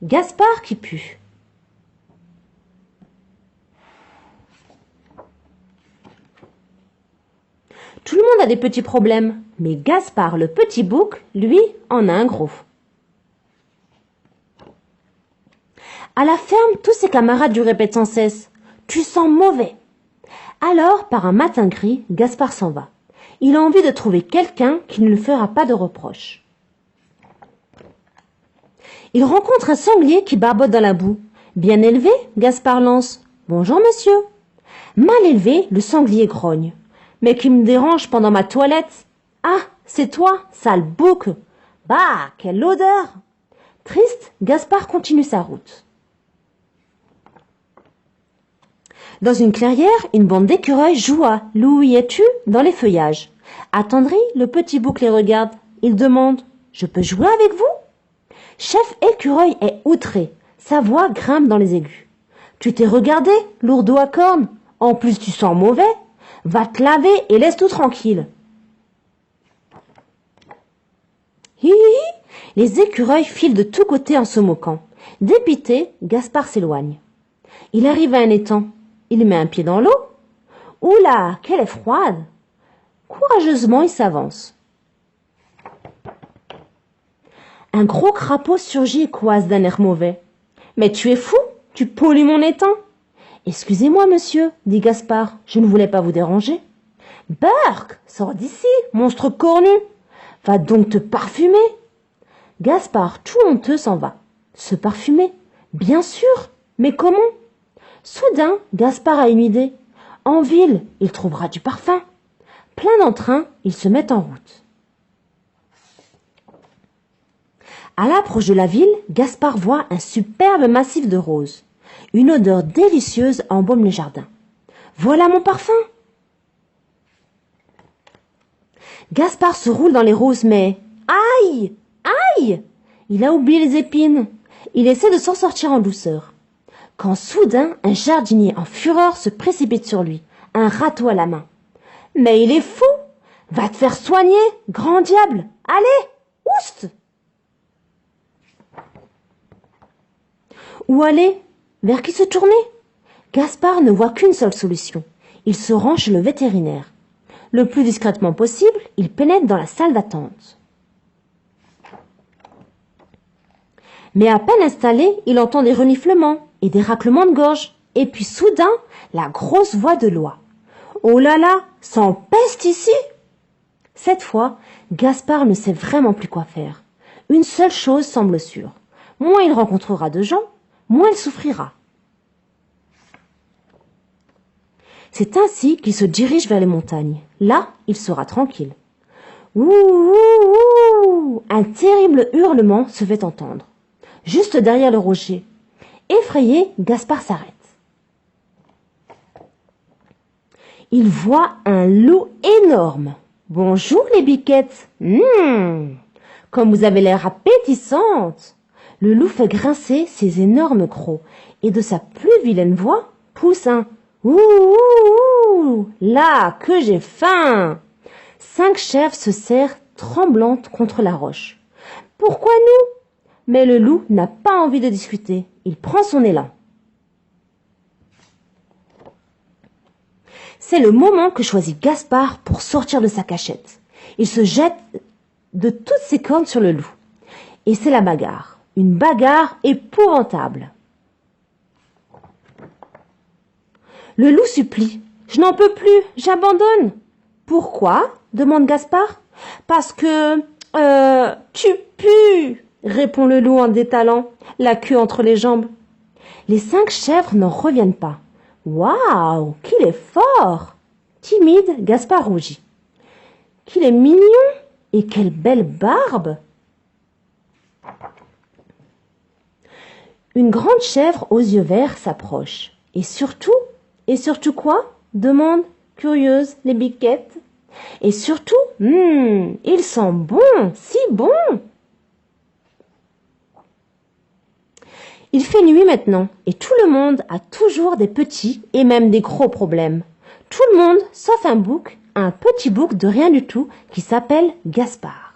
Gaspard qui pue. Tout le monde a des petits problèmes, mais Gaspard le petit bouc, lui, en a un gros. À la ferme, tous ses camarades lui répètent sans cesse « Tu sens mauvais !» Alors, par un matin gris, Gaspard s'en va. Il a envie de trouver quelqu'un qui ne lui fera pas de reproches. Il rencontre un sanglier qui barbote dans la boue. Bien élevé, Gaspard lance « Bonjour monsieur !» Mal élevé, le sanglier grogne. « Mais qui me dérange pendant ma toilette ?»« Ah, c'est toi, sale bouc !»« Bah, quelle odeur !» Triste, Gaspard continue sa route. Dans une clairière, une bande d'écureuils joue à « Loup, y es-tu » dans les feuillages. Attendri, le petit bouc les regarde. Il demande « Je peux jouer avec vous ?» Chef écureuil est outré. Sa voix grimpe dans les aigus. « Tu t'es regardé, lourdeau à cornes ? En plus, tu sens mauvais. Va te laver et laisse tout tranquille. » Hi hi hi. Les écureuils filent de tous côtés en se moquant. Dépité, Gaspard s'éloigne. Il arrive à un étang. Il met un pied dans l'eau. Oula, qu'elle est froide! Courageusement, il s'avance. Un gros crapaud surgit et coise d'un air mauvais. « Mais tu es fou, tu pollues mon étang !»« Excusez-moi, monsieur, dit Gaspard, je ne voulais pas vous déranger. »« Burk, sors d'ici, monstre cornu ! Va donc te parfumer !» Gaspard, tout honteux, s'en va. Se parfumer? Bien sûr, mais comment? Soudain, Gaspard a une idée. En ville, il trouvera du parfum. Plein d'entrain, ils se mettent en route. À l'approche de la ville, Gaspard voit un superbe massif de roses. Une odeur délicieuse embaume les jardins. Voilà mon parfum! Gaspard se roule dans les roses, mais... Aïe! Aïe! Il a oublié les épines. Il essaie de s'en sortir en douceur. Quand soudain, un jardinier en fureur se précipite sur lui, un râteau à la main. « Mais il est fou! Va te faire soigner, grand diable! Allez, oust !» Où aller? Vers qui se tourner? Gaspard ne voit qu'une seule solution. Il se rend chez le vétérinaire. Le plus discrètement possible, il pénètre dans la salle d'attente. Mais à peine installé, il entend des reniflements et des raclements de gorge. Et puis soudain, la grosse voix de Loi. « Oh là là, ça en peste ici !» Cette fois, Gaspard ne sait vraiment plus quoi faire. Une seule chose semble sûre. Moins il rencontrera de gens, moins il souffrira. C'est ainsi qu'il se dirige vers les montagnes. Là, il sera tranquille. Ouh, ouh, ouh. Un terrible hurlement se fait entendre. Juste derrière le rocher. Effrayé, Gaspard s'arrête. Il voit un loup énorme. « Bonjour les biquettes. Comme vous avez l'air appétissante !» Le loup fait grincer ses énormes crocs et de sa plus vilaine voix pousse un « Ouh, ouh, ouh, là que j'ai faim !» 5 chèvres se serrent tremblantes contre la roche. « Pourquoi nous ?» Mais le loup n'a pas envie de discuter. Il prend son élan. C'est le moment que choisit Gaspard pour sortir de sa cachette. Il se jette de toutes ses cornes sur le loup. Et c'est la bagarre. Une bagarre épouvantable. Le loup supplie. « Je n'en peux plus, j'abandonne. »« Pourquoi ?» demande Gaspard. « Parce que... tu pues !» répond le loup en détalant, la queue entre les jambes. Les 5 chèvres n'en reviennent pas. « Waouh, qu'il est fort !» Timide, Gaspard rougit. « Qu'il est mignon et quelle belle barbe !» Une grande chèvre aux yeux verts s'approche. « Et surtout quoi ?» demande, curieuse, les biquettes. « Et surtout, il sent bon, si bon !» Il fait nuit maintenant et tout le monde a toujours des petits et même des gros problèmes. Tout le monde, sauf un petit bouc de rien du tout qui s'appelle Gaspard.